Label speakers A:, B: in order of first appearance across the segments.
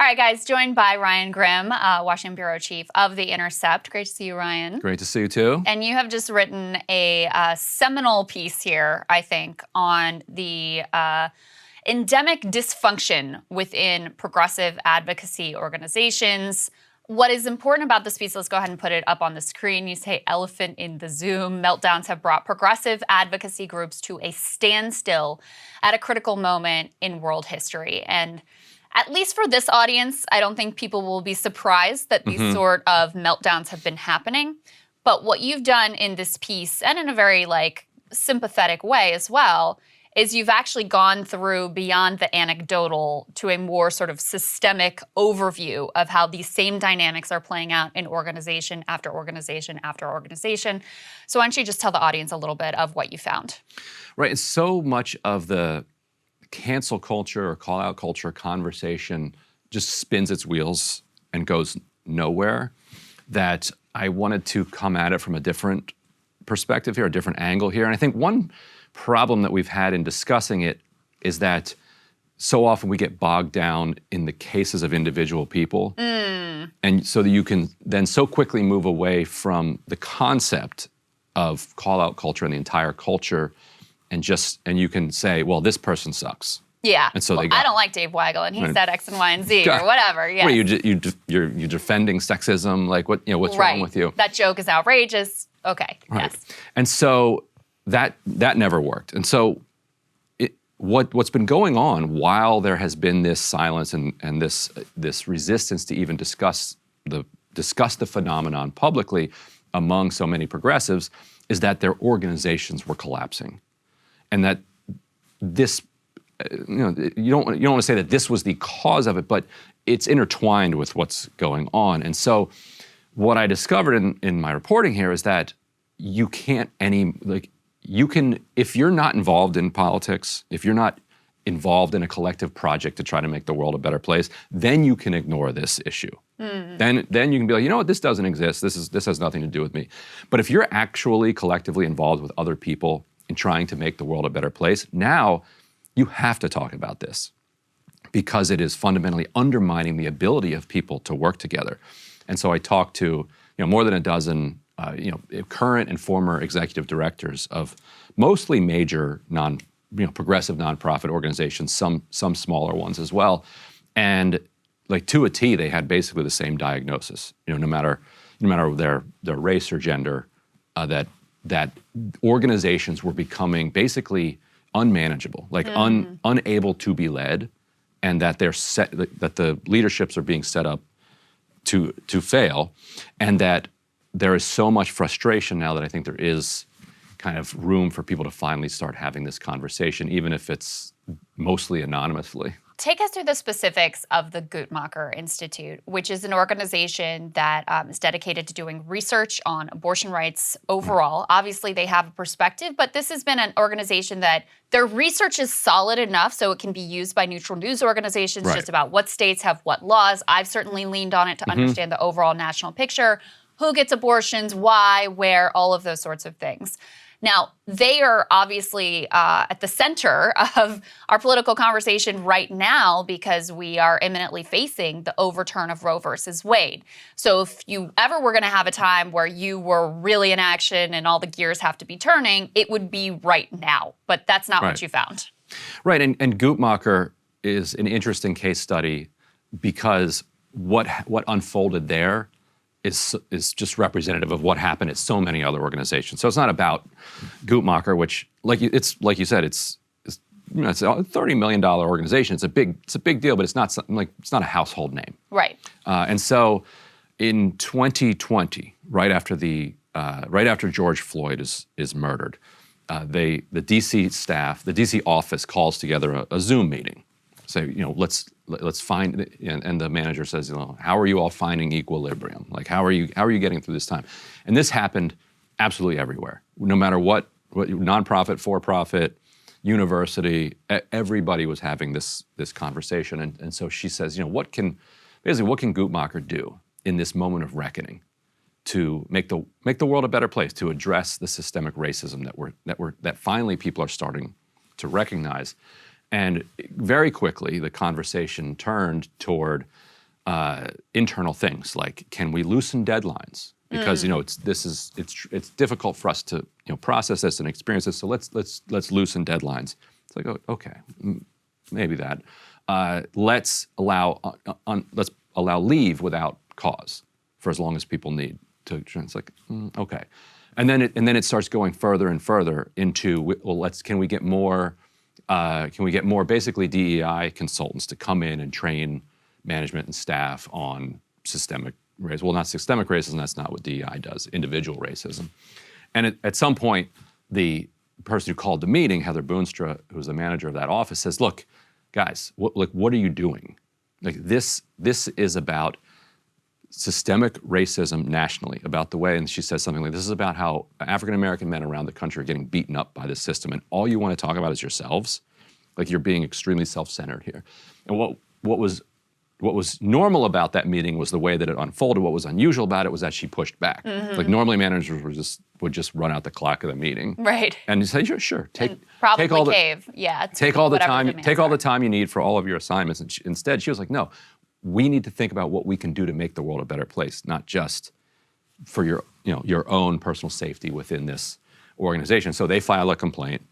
A: right, guys, joined by Ryan Grimm, Washington Bureau Chief of The Intercept. Great to see you, Ryan.
B: Great to see you, too.
A: And you have just written a seminal piece here, I think, on the endemic dysfunction within progressive advocacy organizations. What is important about this piece, let's go ahead and put it up on the screen. You say elephant in the Zoom. Meltdowns have brought progressive advocacy groups to a standstill at a critical moment in world history. And at least for this audience, I don't think people will be surprised that these sort of meltdowns have been happening. But what you've done in this piece, and in a very sympathetic way as well, is you've actually gone through beyond the anecdotal to a more sort of systemic overview of how these same dynamics are playing out in organization after organization after organization. So why don't you just tell the audience a little bit of what you found?
B: Right, and so much of the cancel culture or call-out culture conversation just spins its wheels and goes nowhere, that I wanted to come at it from a different perspective here, a different angle here. And I think one problem that we've had in discussing it is that so often we get bogged down in the cases of individual people. And so that you can then so quickly move away from the concept of call-out culture and the entire culture, and you can say, well, this person sucks.
A: Yeah.
B: And so
A: well, I don't like Dave Weigel, and he said X and Y and Z or whatever. Yeah.
B: You're defending sexism. Like what's wrong with you?
A: That joke is outrageous. Okay.
B: Right.
A: Yes.
B: And so that never worked. And so what's been going on while there has been this silence and this resistance to even discuss the phenomenon publicly among so many progressives is that their organizations were collapsing, and that this you don't want to say that this was the cause of it, but it's intertwined with what's going on. And so what I discovered in my reporting here is that you can't if you're not involved in politics, if you're not involved in a collective project to try to make the world a better place, then you can ignore this issue. Then you can be like, you know what, this doesn't exist. This has nothing to do with me. But if you're actually collectively involved with other people in trying to make the world a better place, now you have to talk about this, because it is fundamentally undermining the ability of people to work together. And so I talked to more than a dozen current and former executive directors of mostly major progressive nonprofit organizations, some smaller ones as well, and to a T, they had basically the same diagnosis. No matter their race or gender, that organizations were becoming basically unmanageable, unable to be led, and that that the leaderships are being set up to fail, and that there is so much frustration now that I think there is kind of room for people to finally start having this conversation, even if it's mostly anonymously.
A: Take us through the specifics of the Guttmacher Institute, which is an organization that is dedicated to doing research on abortion rights overall. Obviously, they have a perspective, but this has been an organization that their research is solid enough so it can be used by neutral news organizations just about what states have what laws. I've certainly leaned on it to understand the overall national picture, who gets abortions, why, where, all of those sorts of things. Now, they are obviously at the center of our political conversation right now because we are imminently facing the overturn of Roe versus Wade. So if you ever were going to have a time where you were really in action and all the gears have to be turning, it would be right now. But that's not what you found.
B: Right, and Guttmacher is an interesting case study because what unfolded there is just representative of what happened at so many other organizations. So it's not about Guttmacher, which, like you said, it's a $30 million organization. It's a big deal, but it's not a household name.
A: Right.
B: And so in 2020, right after George Floyd is murdered, the DC staff, the DC office calls together a Zoom meeting. Say, let's find, and the manager says, how are you all finding equilibrium? How are you getting through this time? And this happened absolutely everywhere. No matter what nonprofit, for-profit, university, everybody was having this conversation. And so she says, what can Guttmacher do in this moment of reckoning to make the world a better place, to address the systemic racism that finally people are starting to recognize? And very quickly, the conversation turned toward internal things like, can we loosen deadlines? Because it's difficult for us to process this and experience this. So let's loosen deadlines. It's like, oh, okay, maybe that. Let's allow leave without cause for as long as people need to. It's like, okay, and then it starts going further and further into, well, can we get more basically DEI consultants to come in and train management and staff on systemic racism. Well, not systemic racism, that's not what DEI does, individual racism. And at some point, the person who called the meeting, Heather Boonstra, who's the manager of that office, says, look, guys, what are you doing? Like this is about systemic racism nationally, about the way, and she says something like, this is about how African-American men around the country are getting beaten up by this system, and all you want to talk about is yourselves. Like, you're being extremely self-centered here. And what was normal about that meeting was the way that it unfolded. What was unusual about it was that she pushed back. Like, normally managers would just run out the clock of the meeting,
A: right?
B: And you say, sure, take
A: all the
B: time you need for all of your assignments. And instead, she was like, no, we need to think about what we can do to make the world a better place, not just for your own personal safety within this organization. So they file a complaint.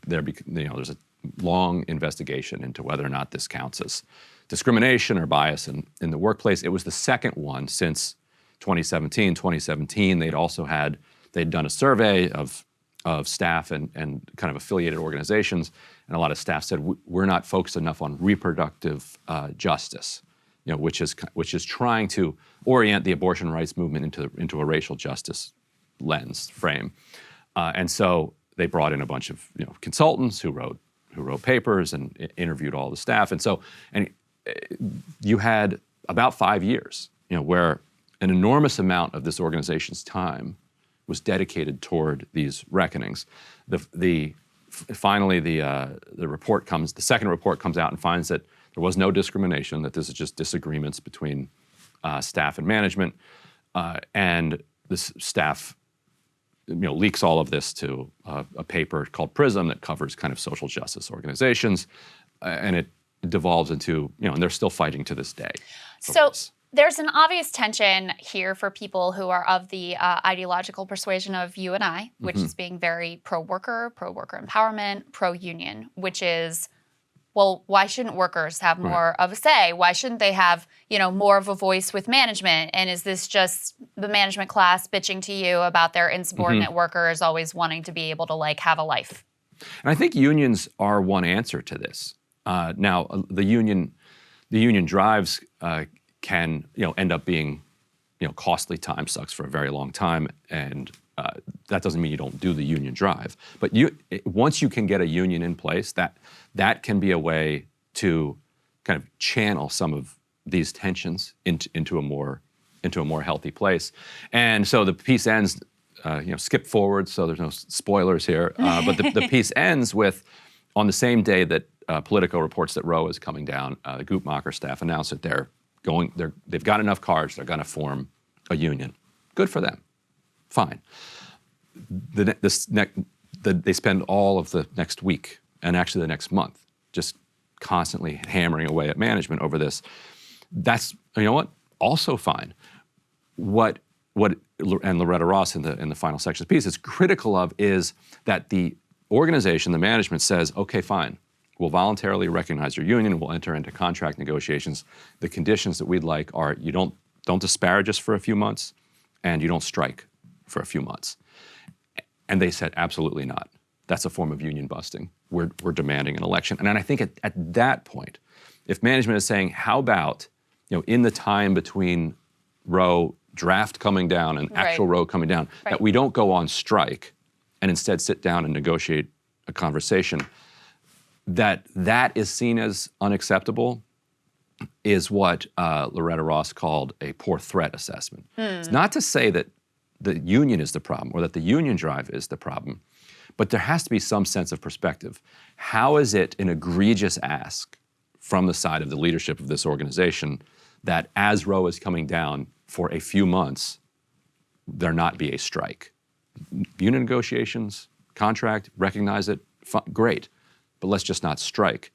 B: There's a long investigation into whether or not this counts as discrimination or bias in the workplace. It was the second one since 2017. 2017, they'd done a survey of staff and kind of affiliated organizations, and a lot of staff said, we're not focused enough on reproductive justice, which is trying to orient the abortion rights movement into a racial justice lens frame. And so they brought in a bunch of consultants who wrote papers and interviewed all the staff. And you had about 5 years, where an enormous amount of this organization's time was dedicated toward these reckonings. Finally, the second report comes out and finds that there was no discrimination, that this is just disagreements between staff and management, and this staff leaks all of this to a paper called PRISM that covers kind of social justice organizations, and it devolves into, and they're still fighting to this day.
A: So there's an obvious tension here for people who are of the ideological persuasion of you and I, which is being very pro-worker empowerment, pro-union, which is, well, why shouldn't workers have more of a say? Why shouldn't they have, more of a voice with management? And is this just the management class bitching to you about their insubordinate workers always wanting to be able to have a life?
B: And I think unions are one answer to this. Now, the union drives can end up being costly time sucks for a very long time, and that doesn't mean you don't do the union drive. But once you can get a union in place, that can be a way to kind of channel some of these tensions into a more healthy place. And so the piece ends, skip forward, so there's no spoilers here. But the piece ends with, on the same day that Politico reports that Roe is coming down, the Guttmacher staff announced that they've got enough cards, they're going to form a union. Good for them. Fine. They spend all of the next week, and actually the next month, just constantly hammering away at management over this. That's, also fine. What and Loretta Ross in the final section of the piece is critical of is that the organization, the management says, okay, fine, we'll voluntarily recognize your union and we'll enter into contract negotiations. The conditions that we'd like are you don't disparage us for a few months and you don't strike for a few months. And they said, absolutely not. That's a form of union busting. We're demanding an election. And I think at that point, if management is saying, how about, in the time between Roe draft coming down and actual Roe coming down, that we don't go on strike and instead sit down and negotiate a conversation, that is seen as unacceptable is what Loretta Ross called a poor threat assessment. It's not to say that the union is the problem or that the union drive is the problem, but there has to be some sense of perspective. How is it an egregious ask from the side of the leadership of this organization that as Roe is coming down for a few months, there not be a strike? Union negotiations, contract, recognize it, great, but let's just not strike.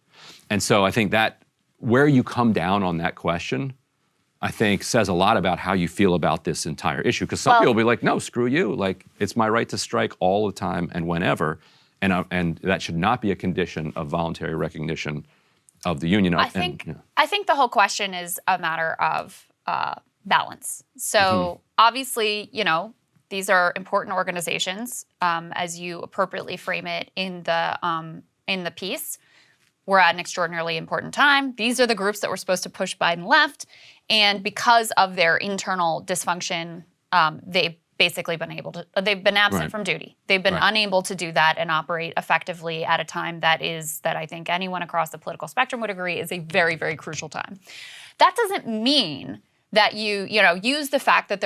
B: And so I think that where you come down on that question I think says a lot about how you feel about this entire issue. Because some
A: Well-
B: people will be like, no, screw you. Like, it's my right to strike all the time and whenever. And that should not be a condition of voluntary recognition of the union.
A: I think the whole question is a matter of balance. So obviously, these are important organizations, as you appropriately frame it in the piece. We're at an extraordinarily important time. These are the groups that were supposed to push Biden left, and because of their internal dysfunction, they've basically they've been absent from duty. They've been unable to do that and operate effectively at a time that I think anyone across the political spectrum would agree is a very, very crucial time. That doesn't mean that you use the fact that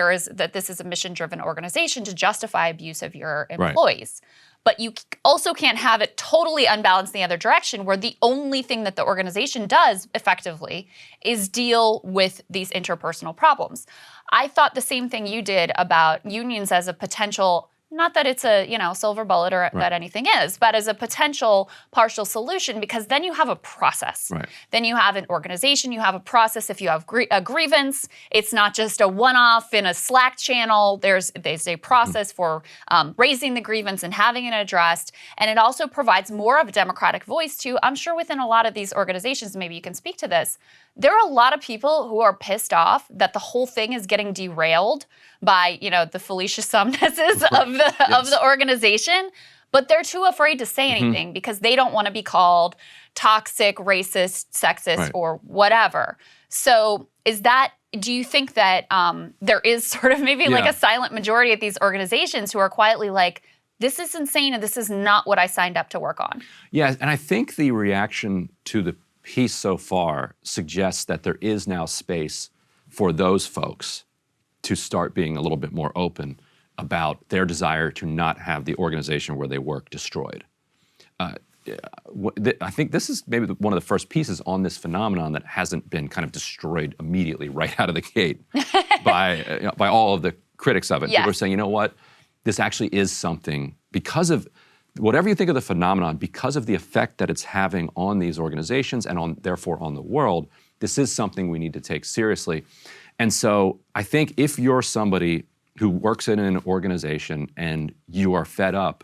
A: this is a mission-driven organization to justify abuse of your employees. But you also can't have it totally unbalanced in the other direction, where the only thing that the organization does effectively is deal with these interpersonal problems. I thought the same thing you did about unions as a potential, not that it's a silver bullet or that anything is, but as a potential partial solution, because then you have a process.
B: Right.
A: Then you have an organization, you have a process. If you have a grievance, it's not just a one-off in a Slack channel. There's a process for raising the grievance and having it addressed. And it also provides more of a democratic voice to, I'm sure within a lot of these organizations, maybe you can speak to this, there are a lot of people who are pissed off that the whole thing is getting derailed by, the Felicia Sumnesses of the organization, but they're too afraid to say anything because they don't want to be called toxic, racist, sexist, or whatever. So do you think that there is sort of maybe like a silent majority at these organizations who are quietly like, this is insane and this is not what I signed up to work on?
B: Yeah, and I think the reaction to the piece so far suggests that there is now space for those folks to start being a little bit more open about their desire to not have the organization where they work destroyed. I think this is maybe one of the first pieces on this phenomenon that hasn't been kind of destroyed immediately right out of the gate by all of the critics of it.
A: Yes.
B: People are saying, you know what, this actually is something, because of whatever you think of the phenomenon, because of the effect that it's having on these organizations and therefore on the world, this is something we need to take seriously. And so I think if you're somebody who works in an organization and you are fed up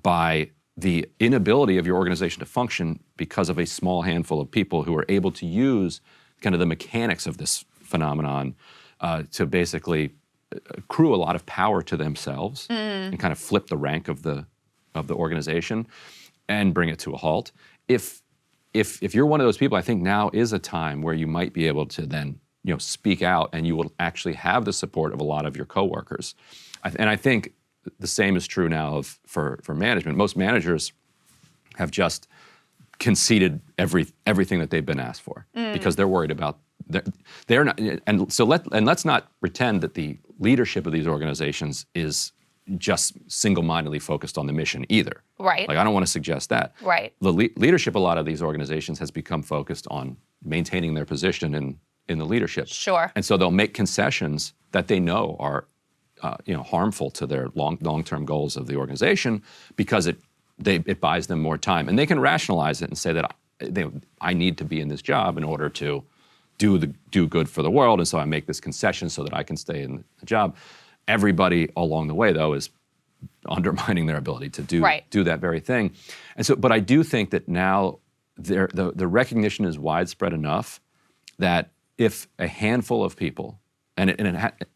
B: by the inability of your organization to function because of a small handful of people who are able to use kind of the mechanics of this phenomenon to basically accrue a lot of power to themselves and kind of flip the rank of the organization and bring it to a halt. If you're one of those people, I think now is a time where you might be able to then speak out, and you will actually have the support of a lot of your coworkers. And I think the same is true now for management. Most managers have just conceded everything that they've been asked for because they're worried about they're not. And so let's not pretend that the leadership of these organizations is just single-mindedly focused on the mission either.
A: Right.
B: Like, I don't want to suggest that.
A: Right.
B: The leadership of a lot of these organizations has become focused on maintaining their position in the leadership.
A: Sure.
B: And so they'll make concessions that they know are harmful to their long-term goals of the organization because it buys them more time. And they can rationalize it and say that I need to be in this job in order to do good for the world, and so I make this concession so that I can stay in the job. Everybody along the way, though, is undermining their ability to do that very thing. And so, but I do think that now the recognition is widespread enough that if a handful of people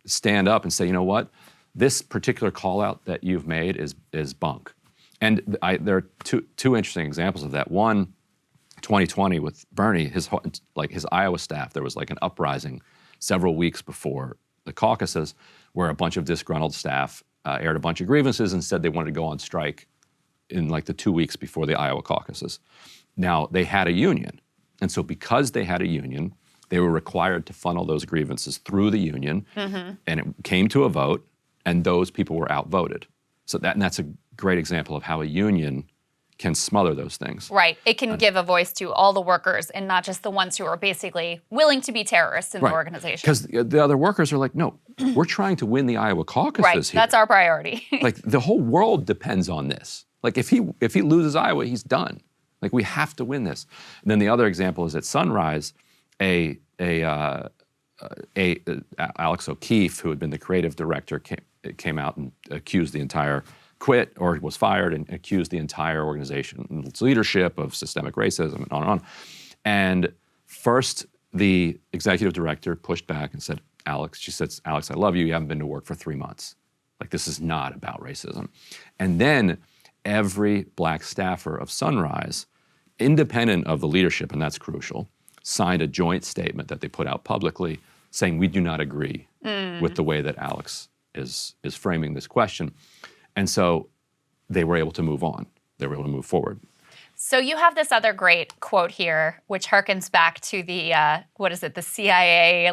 B: stand up and say, you know what, this particular call out that you've made is bunk. And there are two interesting examples of that. One, 2020 with Bernie, his Iowa staff, there was like an uprising several weeks before the caucuses where a bunch of disgruntled staff aired a bunch of grievances and said they wanted to go on strike in like the 2 weeks before the Iowa caucuses. Now, they had a union. And so because they had a union, they were required to funnel those grievances through the union. And it came to a vote, and those people were outvoted. So that's a great example of how a union can smother those things.
A: Right. It can give a voice to all the workers and not just the ones who are basically willing to be terrorists in the organization.
B: Because the other workers are like, no, we're trying to win the Iowa caucuses here.
A: That's our priority.
B: Like, the whole world depends on this. Like, if he loses Iowa, he's done. Like, we have to win this. And then the other example is at Sunrise, a Alex O'Keefe, who had been the creative director, came out and accused the entire, quit or was fired and accused the entire organization and its leadership of systemic racism and on and on. And first, the executive director pushed back and said, she said, Alex, I love you. You haven't been to work for 3 months. Like, this is not about racism. And then every black staffer of Sunrise, independent of the leadership, and that's crucial, signed a joint statement that they put out publicly saying, we do not agree with the way that Alex is framing this question. And so they were able to move on. They were able to move forward.
A: So you have this other great quote here, which harkens back to the the CIA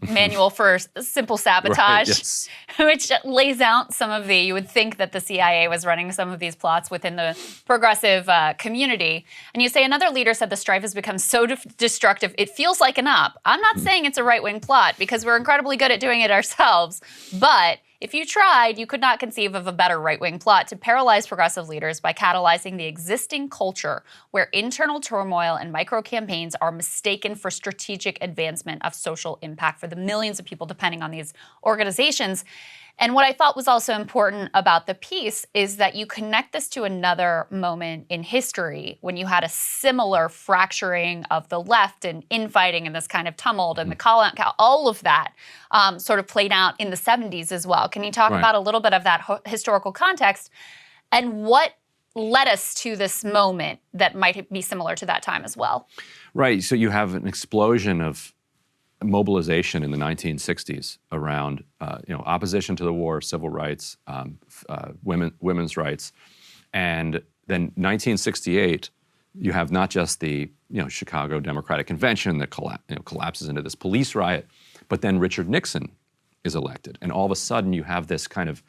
A: manual for simple sabotage,
B: Right, yes.
A: which lays out some of you would think that the CIA was running some of these plots within the progressive community. And you say another leader said the strife has become so destructive, it feels like an up. I'm not saying it's a right-wing plot because we're incredibly good at doing it ourselves, but if you tried, you could not conceive of a better right-wing plot to paralyze progressive leaders by catalyzing the existing culture where internal turmoil and micro-campaigns are mistaken for strategic advancement of social impact for the millions of people depending on these organizations. And what I thought was also important about the piece is that you connect this to another moment in history when you had a similar fracturing of the left and infighting and this kind of tumult and the call-out, all of that sort of played out in the 70s as well. Can you talk about a little bit of that historical context and what led us to this moment that might be similar to that time as well?
B: Right, so you have an explosion of mobilization in the 1960s around opposition to the war, civil rights, women's rights, and then 1968 you have not just the Chicago Democratic Convention that collapses into this police riot, but then Richard Nixon is elected, and all of a sudden you have this kind of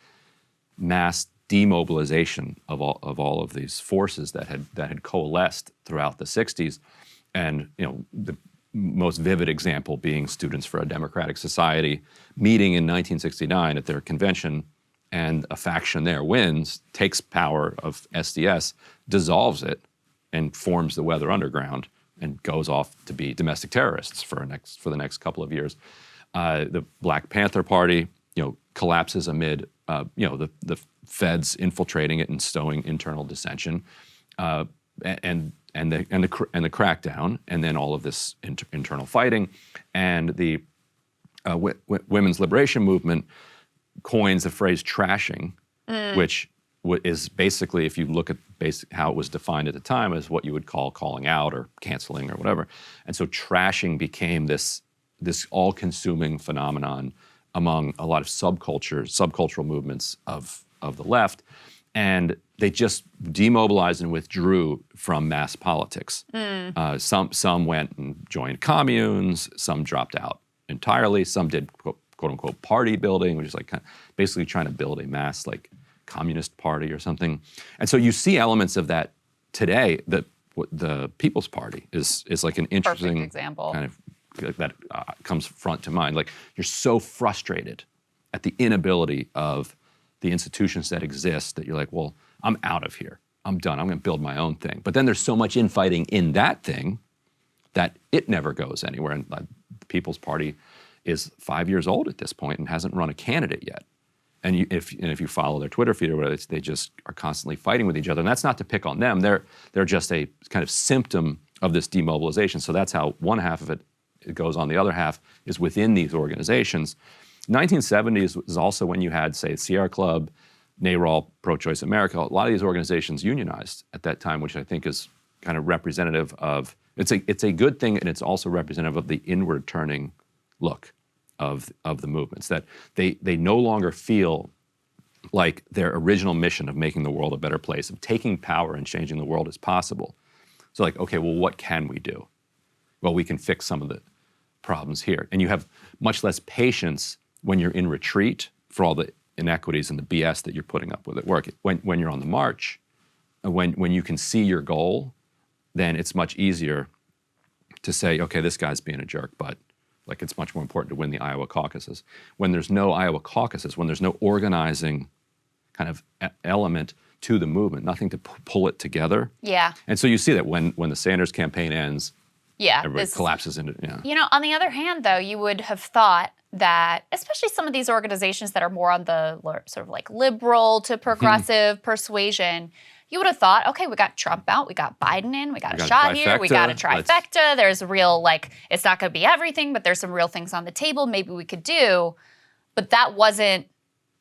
B: mass demobilization of all of these forces that had coalesced throughout the 60s, and the most vivid example being Students for a Democratic Society meeting in 1969 at their convention, and a faction there wins, takes power of SDS, dissolves it, and forms the Weather Underground, and goes off to be domestic terrorists for the next couple of years. The Black Panther Party, collapses amid the feds infiltrating it and stowing internal dissension, and the crackdown, and then all of this internal fighting, and the women's liberation movement coins the phrase trashing, which is basically, if you look at how it was defined at the time, as what you would call calling out or canceling or whatever. And so trashing became this all-consuming phenomenon among a lot of subcultural movements of the left. And they just demobilized and withdrew from mass politics. Some went and joined communes, some dropped out entirely, some did quote unquote party building, which is like basically trying to build a mass like communist party or something. And so you see elements of that today. That the People's Party is like an interesting
A: example
B: kind of that comes front to mind. Like, you're so frustrated at the inability of the institutions that exist that you're like, well, I'm out of here. I'm done. I'm going to build my own thing. But then there's so much infighting in that thing that it never goes anywhere. And the People's Party is 5 years old at this point and hasn't run a candidate yet. And if you follow their Twitter feed or whatever, they just are constantly fighting with each other. And that's not to pick on them. They're just a kind of symptom of this demobilization. So that's how one half of it goes on. The other half is within these organizations. 1970s was also when you had, say, Sierra Club, NARAL, Pro-Choice America. A lot of these organizations unionized at that time, which I think is kind of representative of, it's a good thing, and it's also representative of the inward turning look of the movements, that they no longer feel like their original mission of making the world a better place, of taking power and changing the world is possible. So like, okay, well, what can we do? Well, we can fix some of the problems here. And you have much less patience when you're in retreat for all the inequities and the BS that you're putting up with at work. When you're on the march, when you can see your goal, then it's much easier to say, okay, this guy's being a jerk, but like, it's much more important to win the Iowa caucuses. When there's no Iowa caucuses, when there's no organizing kind of element to the movement, nothing to pull it together.
A: Yeah.
B: And so you see that when the Sanders campaign ends,
A: Yeah.
B: Everybody collapses into, yeah.
A: You know, on the other hand, though, you would have thought that, especially some of these organizations that are more on the sort of like liberal to progressive persuasion, you would have thought, okay, we got Trump out, we got Biden in, we got a shot here, we got a trifecta. There's a real, like, it's not going to be everything, but there's some real things on the table maybe we could do. But that wasn't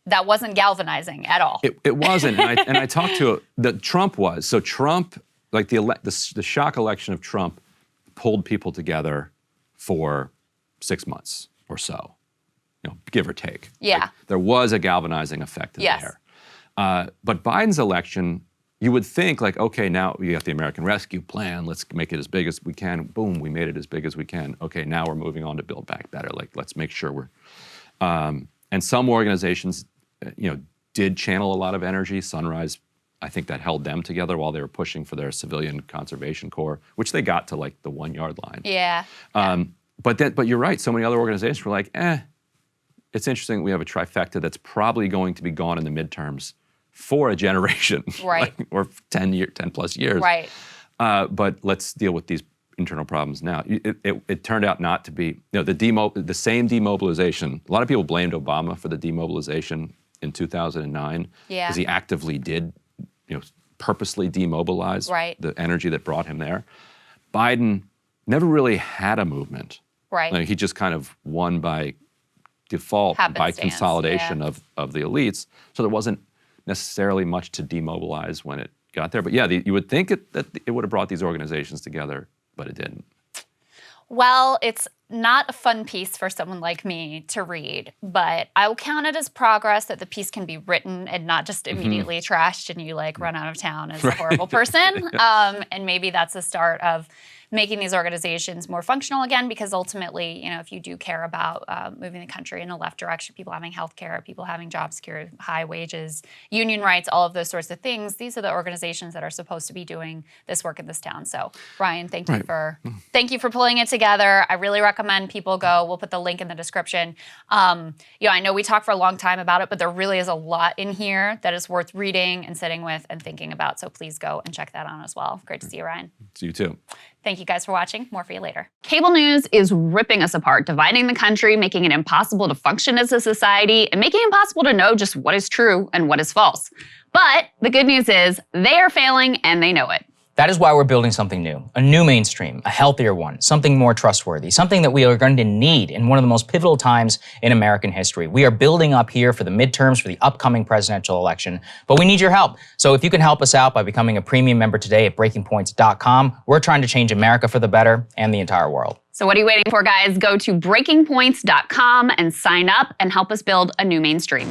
A: galvanizing at all.
B: It wasn't, and I talked to Trump was. So Trump, like the shock election of Trump, pulled people together for 6 months or so, you know, give or take.
A: Yeah.
B: Like, there was a galvanizing effect in there. But Biden's election, you would think like, okay, now we got the American Rescue Plan. Let's make it as big as we can. Boom, we made it as big as we can. Okay, now we're moving on to Build Back Better. Like, let's make sure we're. And some organizations, you know, did channel a lot of energy. Sunrise, I think that held them together while they were pushing for their Civilian Conservation Corps, which they got to like the 1 yard line.
A: Yeah.
B: But you're right. So many other organizations were like, it's interesting that we have a trifecta that's probably going to be gone in the midterms for a generation,
A: right?
B: Like, or 10 plus years,
A: right?
B: But let's deal with these internal problems now. It turned out not to be, you know, the same demobilization. A lot of people blamed Obama for the demobilization in 2009 because he actively did, you know, purposely demobilize the energy that brought him there. Biden never really had a movement.
A: Right.
B: Like, he just kind of won by default, by consolidation of the elites. So there wasn't necessarily much to demobilize when it got there. But yeah, you would think that it would have brought these organizations together, but it didn't.
A: Well, it's not a fun piece for someone like me to read, but I will count it as progress that the piece can be written and not just immediately trashed and you like run out of town as a horrible person. And maybe that's the start of making these organizations more functional again, because ultimately, you know, if you do care about moving the country in a left direction, people having health care, people having job security, high wages, union rights, all of those sorts of things, these are the organizations that are supposed to be doing this work in this town. So, Ryan, thank you for pulling it together. I really recommend people go. We'll put the link in the description. You know, I know we talked for a long time about it, but there really is a lot in here that is worth reading and sitting with and thinking about. So please go and check that out as well. Great to see you, Ryan.
B: See you too.
A: Thank you guys for watching. More for you later. Cable news is ripping us apart, dividing the country, making it impossible to function as a society, and making it impossible to know just what is true and what is false. But the good news is they are failing and they know it.
C: That is why we're building something new, a new mainstream, a healthier one, something more trustworthy, something that we are going to need in one of the most pivotal times in American history. We are building up here for the midterms, for the upcoming presidential election, but we need your help. So if you can help us out by becoming a premium member today at breakingpoints.com, we're trying to change America for the better and the entire world.
A: So what are you waiting for, guys? Go to breakingpoints.com and sign up and help us build a new mainstream.